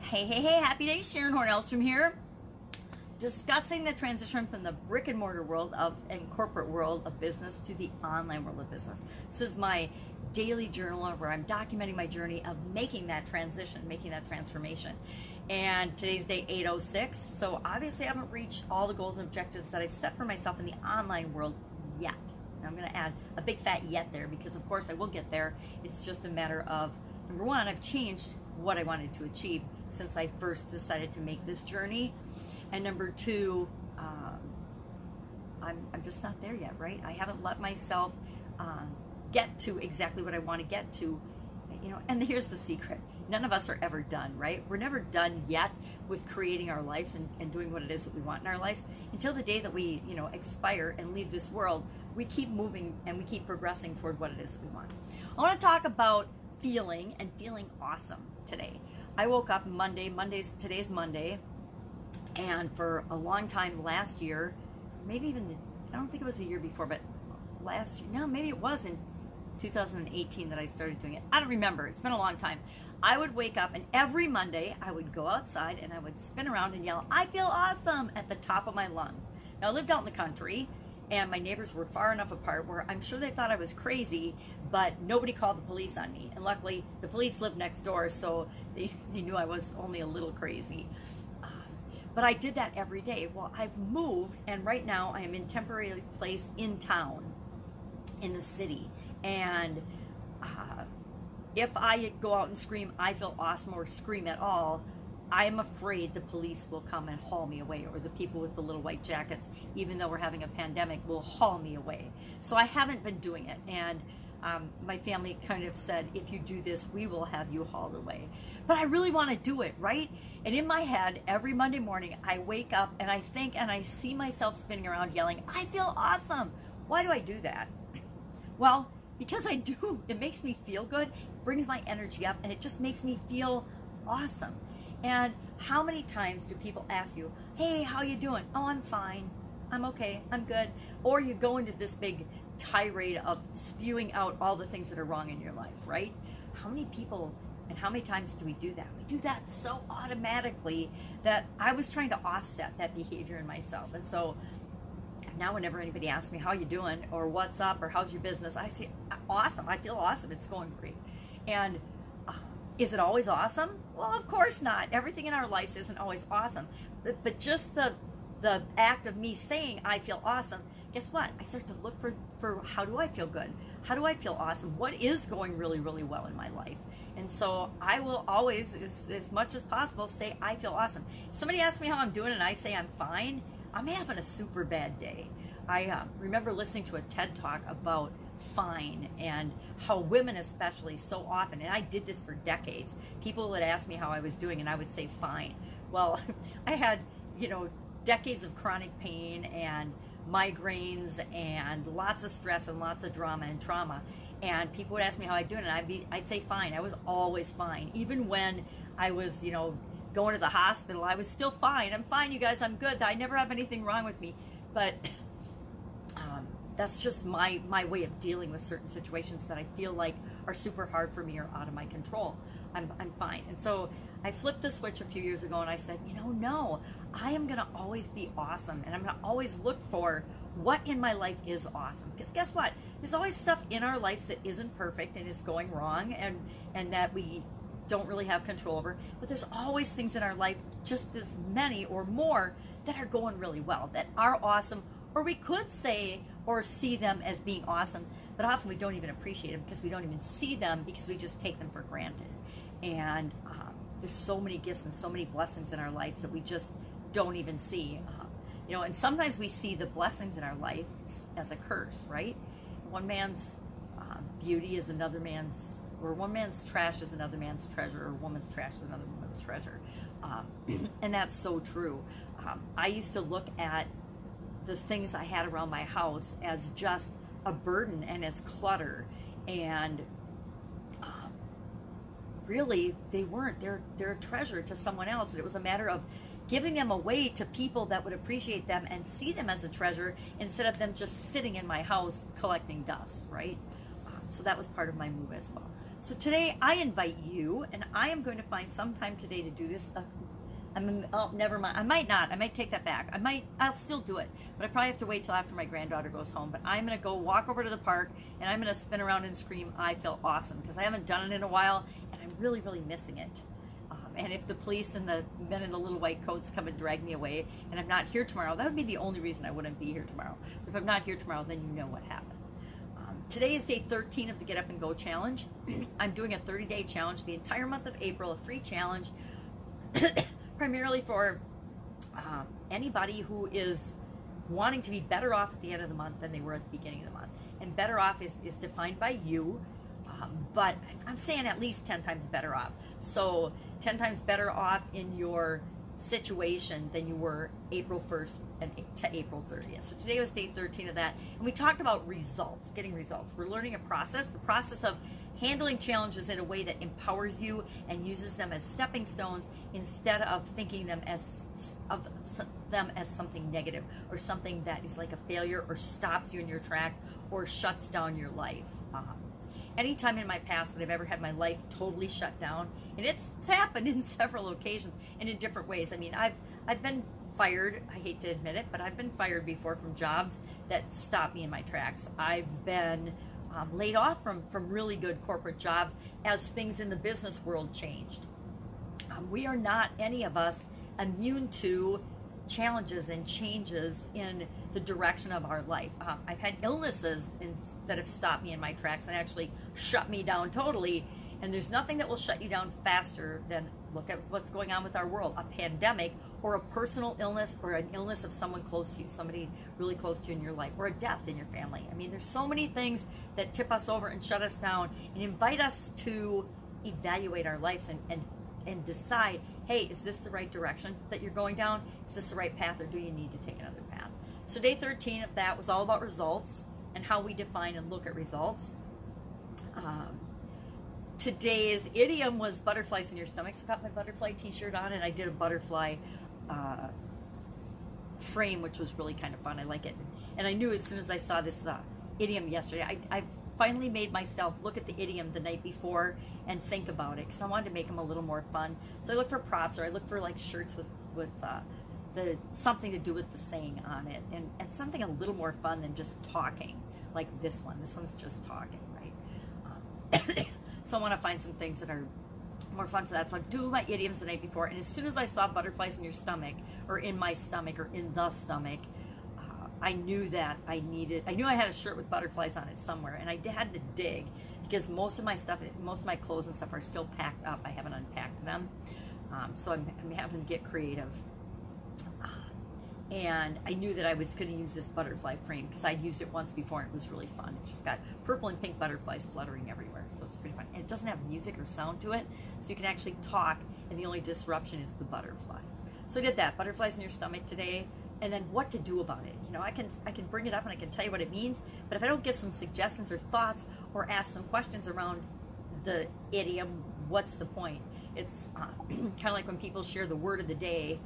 Hey, happy days. Sharon Horne-Ellstrom here, discussing the transition from the brick and mortar world and corporate world of business to the online world of business. This is my daily journal where I'm documenting my journey of making that transition, making that transformation. And today's day 806, so obviously I haven't reached all the goals and objectives that I've set for myself in the online world yet. And I'm going to add a big fat yet there, because of course I will get there. It's just a matter of, number one, I've changed what I wanted to achieve since I first decided to make this journey, and number two, I'm just not there yet, right? I haven't let myself get to exactly what I want to get to, and here's the secret: none of us are ever done, right? We're never done yet with creating our lives and doing what it is that we want in our lives until the day that we expire and leave this world. We keep moving and we keep progressing toward what it is that we want. I want to talk about feeling awesome today. I woke up today's Monday, and for a long time last year, maybe even, I don't think it was the year before, but last year, no, maybe it was in 2018 that I started doing it. I don't remember. It's been a long time. I would wake up, and every Monday I would go outside and I would spin around and yell, "I feel awesome," at the top of my lungs. Now, I lived out in the country, and my neighbors were far enough apart where I'm sure they thought I was crazy, but nobody called the police on me. And luckily, the police lived next door, so they knew I was only a little crazy. But I did that every day. Well, I've moved, and right now I am in temporary place in town, in the city. And if I go out and scream, "I feel awesome," or scream at all, I am afraid the police will come and haul me away, or the people with the little white jackets, even though we're having a pandemic, will haul me away. So I haven't been doing it. And my family kind of said, "If you do this, we will have you hauled away." But I really want to do it, right? And in my head, every Monday morning, I wake up and I think, and I see myself spinning around yelling, "I feel awesome." Why do I do that? Well, because I do. It makes me feel good, brings my energy up, and it just makes me feel awesome. And how many times do people ask you, "Hey, how you doing?" "Oh, I'm fine. I'm okay. I'm good." Or you go into this big tirade of spewing out all the things that are wrong in your life, right? How many people and how many times do we do that? We do that so automatically that I was trying to offset that behavior in myself. And so now whenever anybody asks me, "How you doing?" or "What's up?" or "How's your business?" I say, "Awesome. I feel awesome. It's going great." And is it always awesome? Well, of course not. Everything in our lives isn't always awesome. But just the act of me saying I feel awesome, guess what? I start to look for how do I feel good? How do I feel awesome? What is going really, really well in my life? And so I will always, as much as possible, say I feel awesome. If somebody asks me how I'm doing and I say I'm fine, I'm having a super bad day. I remember listening to a TED Talk about fine, and how women especially so often, and I did this for decades, people would ask me how I was doing and I would say fine. Well, I had decades of chronic pain and migraines and lots of stress and lots of drama and trauma, and people would ask me how I'm doing and I'd say fine. I was always fine. Even when I was going to the hospital, I was still fine. I'm fine, you guys. I'm good. I never have anything wrong with me. But that's just my way of dealing with certain situations that I feel like are super hard for me or out of my control. I'm fine. And so I flipped the switch a few years ago and I said, no, I am going to always be awesome. And I'm going to always look for what in my life is awesome. Because guess what? There's always stuff in our lives that isn't perfect and is going wrong and that we don't really have control over. But there's always things in our life, just as many or more, that are going really well, that are awesome, or we could say or see them as being awesome, but often we don't even appreciate them because we don't even see them because we just take them for granted. And there's so many gifts and so many blessings in our lives that we just don't even see. And sometimes we see the blessings in our life as a curse, right? One man's beauty is another man's, or one man's trash is another man's treasure, or a woman's trash is another woman's treasure. And that's so true. I used to look at the things I had around my house as just a burden and as clutter, and really they weren't. They're a treasure to someone else, and it was a matter of giving them away to people that would appreciate them and see them as a treasure instead of them just sitting in my house collecting dust, right? So that was part of my move as well. So today I invite you, and I am going to find some time today to do this. Oh, never mind. I might not. I might take that back. I'll still do it, but I probably have to wait till after my granddaughter goes home. But I'm going to go walk over to the park, and I'm going to spin around and scream, I feel awesome, because I haven't done it in a while, and I'm really, really missing it. And if the police and the men in the little white coats come and drag me away, and I'm not here tomorrow, that would be the only reason I wouldn't be here tomorrow. But if I'm not here tomorrow, then you know what happened. Today is day 13 of the Get Up and Go challenge. I'm doing a 30-day challenge the entire month of April, a free challenge, primarily for anybody who is wanting to be better off at the end of the month than they were at the beginning of the month. And better off is defined by you, but I'm saying at least 10 times better off. So 10 times better off in your situation than you were April 1st to April 30th. So today was day 13 of that, and we talked about results, getting results. We're learning a process, the process of handling challenges in a way that empowers you and uses them as stepping stones instead of thinking them as something negative or something that is like a failure or stops you in your track or shuts down your life. Anytime in my past that I've ever had my life totally shut down, and it's happened in several occasions and in different ways. I mean, I've been fired. I hate to admit it, but I've been fired before from jobs that stopped me in my tracks. I've been laid off from really good corporate jobs as things in the business world changed. We are not, any of us, immune to challenges and changes in the direction of our life. I've had illnesses that have stopped me in my tracks and actually shut me down totally. And there's nothing that will shut you down faster than look at what's going on with our world, a pandemic or a personal illness or an illness of someone close to you, somebody really close to you in your life, or a death in your family. I mean, there's so many things that tip us over and shut us down and invite us to evaluate our lives and decide, hey, is this the right direction that you're going down? Is this the right path, or do you need to take another path? So day 13 of that was all about results and how we define and look at results. Today's idiom was butterflies in your stomach. So I got my butterfly t-shirt on, and I did a butterfly frame, which was really kind of fun. I like it. And I knew as soon as I saw this idiom yesterday, I finally made myself look at the idiom the night before and think about it, because I wanted to make them a little more fun. So I looked for props, or I looked for like shirts with the something to do with the saying on it, and something a little more fun than just talking, like this one. This one's just talking, right? So I want to find some things that are more fun for that. So I do my idioms the night before, and as soon as I saw butterflies in your stomach, or in my stomach, or in the stomach, I knew that I knew I had a shirt with butterflies on it somewhere, and I had to dig, because most of my stuff, most of my clothes and stuff are still packed up. I haven't unpacked them. So I'm having to get creative. And I knew that I was going to use this butterfly frame because I'd used it once before and it was really fun. It's just got purple and pink butterflies fluttering everywhere, so it's pretty fun. And it doesn't have music or sound to it, so you can actually talk, and the only disruption is the butterflies. So I did that, butterflies in your stomach today, and then what to do about it. You know, I can bring it up and I can tell you what it means, but if I don't give some suggestions or thoughts or ask some questions around the idiom, what's the point? It's kind of like when people share the word of the day,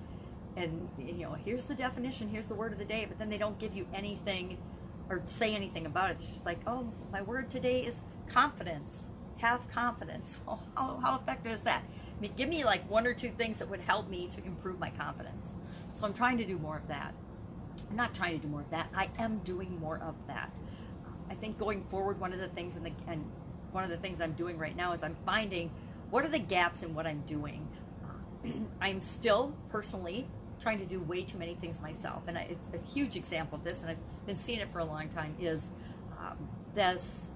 and you know, here's the definition, here's the word of the day, but then they don't give you anything or say anything about it. It's just like, oh, my word today is confidence. Have confidence. Well, how effective is that? I mean, give me like one or two things that would help me to improve my confidence. So I'm trying to do more of that. I'm not trying to do more of that. I am doing more of that. I think going forward, one of the things I'm doing right now is I'm finding what are the gaps in what I'm doing. I'm still personally trying to do way too many things myself, and it's a huge example of this, and I've been seeing it for a long time, is this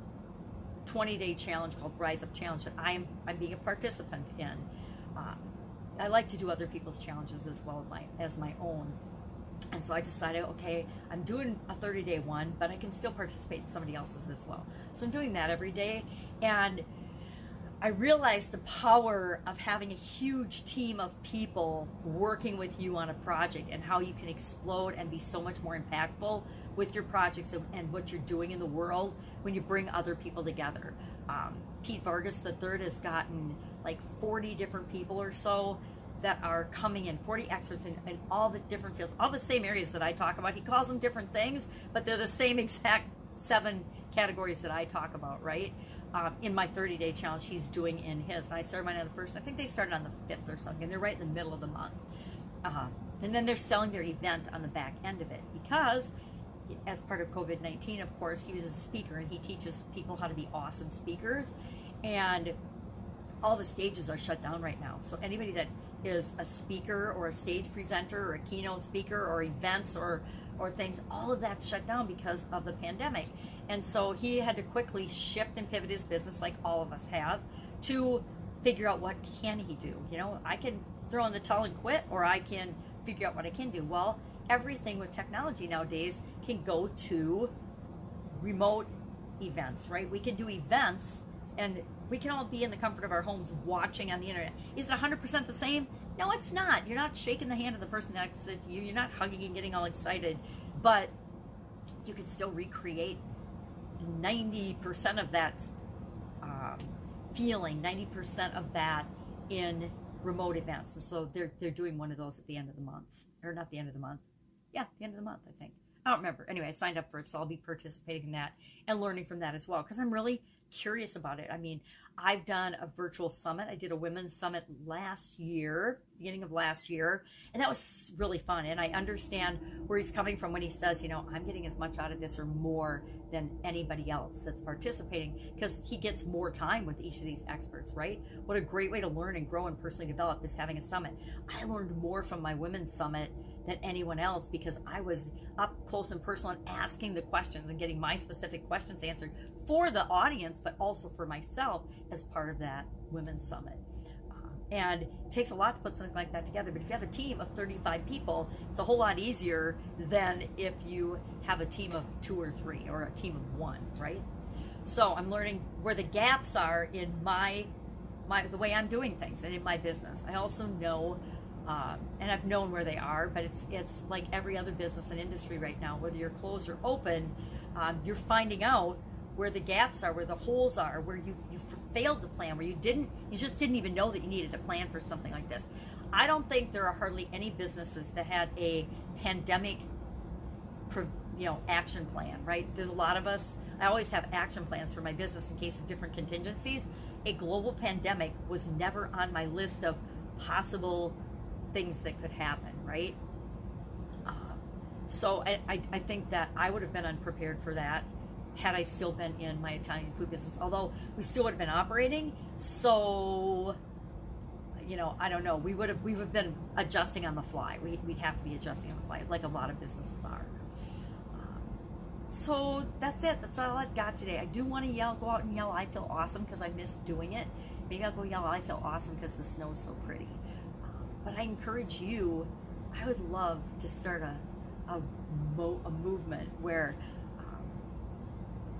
20-day challenge called Rise Up Challenge that I'm being a participant in. I like to do other people's challenges as well as my own, and so I decided, okay, I'm doing a 30-day one, but I can still participate in somebody else's as well. So I'm doing that every day, and I realized the power of having a huge team of people working with you on a project, and how you can explode and be so much more impactful with your projects and what you're doing in the world when you bring other people together. Pete Vargas III has gotten like 40 different people or so that are coming in, 40 experts in all the different fields, all the same areas that I talk about. He calls them different things, but they're the same exact 7 categories that I talk about, right? in my 30-day challenge he's doing in his. And I started mine on the 1st. I think they started on the 5th or something. And they're right in the middle of the month. And then they're selling their event on the back end of it because as part of COVID-19, of course, he was a speaker and he teaches people how to be awesome speakers. And all the stages are shut down right now. So anybody that is a speaker or a stage presenter or a keynote speaker or events or things, all of that's shut down because of the pandemic. And so he had to quickly shift and pivot his business, like all of us have, to figure out what can he do. You know, I can throw in the towel and quit, or I can figure out what I can do. Well, everything with technology nowadays can go to remote events, right? We can do events and we can all be in the comfort of our homes watching on the internet. Is it 100% the same? No, it's not. You're not shaking the hand of the person next to you. You're not hugging and getting all excited, but you can still recreate 90% of that feeling, 90% of that in remote events. And so they're doing one of those at the end of the month, or not the end of the month. Yeah, the end of the month, I think. I don't remember. Anyway, I signed up for it, so I'll be participating in that and learning from that as well, because I'm really curious about it. I mean, I've done a virtual summit. I did a women's summit last year, beginning of last year, and that was really fun. And I understand where he's coming from when he says, you know, I'm getting as much out of this or more than anybody else that's participating, because he gets more time with each of these experts, right? What a great way to learn and grow and personally develop is having a summit. I learned more from my women's summit than anyone else because I was up close and personal and asking the questions and getting my specific questions answered for the audience, but also for myself as part of that women's summit. And it takes a lot to put something like that together, but if you have a team of 35 people, it's a whole lot easier than if you have a team of 2 or 3 or a team of 1, right? So I'm learning where the gaps are in the way I'm doing things and in my business. I also know and I've known where they are, but it's like every other business and industry right now, whether you're closed or open, you're finding out where the gaps are, where the holes are, where you failed to plan, where you just didn't even know that you needed to plan for something like this. I don't think there are hardly any businesses that had a pandemic, action plan, right? There's a lot of us. I always have action plans for my business in case of different contingencies. A global pandemic was never on my list of possible things that could happen, right? So I think that I would have been unprepared for that had I still been in my Italian food business, although we still would have been operating. So, I don't know. We would have been adjusting on the fly. We'd have to be adjusting on the fly, like a lot of businesses are. So that's it. That's all I've got today. I do want to go out and yell, I feel awesome, because I miss doing it. Maybe I'll go yell, I feel awesome, because the snow's so pretty. But I encourage you, I would love to start a movement where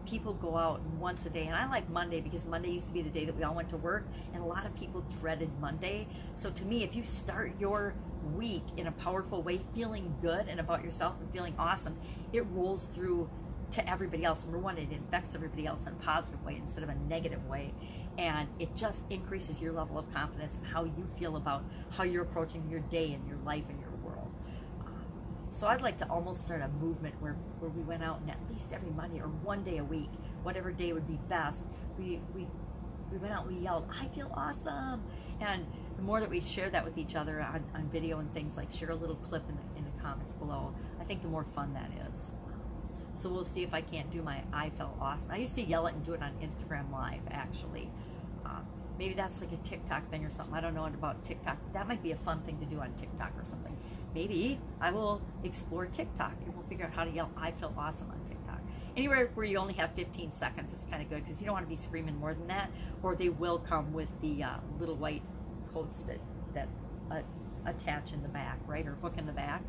people go out once a day. And I like Monday because Monday used to be the day that we all went to work, and a lot of people dreaded Monday. So to me, if you start your week in a powerful way, feeling good and about yourself and feeling awesome, it rolls through to everybody else. Number one, it infects everybody else in a positive way instead of a negative way. And it just increases your level of confidence and how you feel about how you're approaching your day and your life and your world. So I'd like to almost start a movement where we went out and at least every Monday or one day a week, whatever day would be best, we went out and we yelled, I feel awesome. And the more that we share that with each other on video and things, like share a little clip in the comments below, I think the more fun that is. So we'll see if I can't do my I felt awesome. I used to yell it and do it on Instagram Live, actually. Maybe that's like a TikTok thing or something. I don't know about TikTok. That might be a fun thing to do on TikTok or something. Maybe I will explore TikTok and we'll figure out how to yell I felt awesome on TikTok. Anywhere where you only have 15 seconds, it's kind of good, because you don't want to be screaming more than that, or they will come with the little white coats that attach in the back, right, or hook in the back.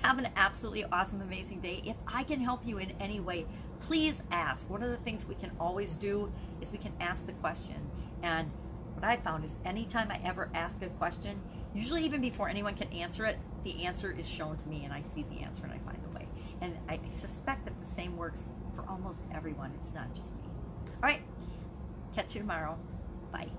Have an absolutely awesome, amazing day. If I can help you in any way, please ask. One of the things we can always do is we can ask the question. And what I found is anytime I ever ask a question, usually even before anyone can answer it, the answer is shown to me and I see the answer and I find a way. And I suspect that the same works for almost everyone. It's not just me. All right. Catch you tomorrow. Bye.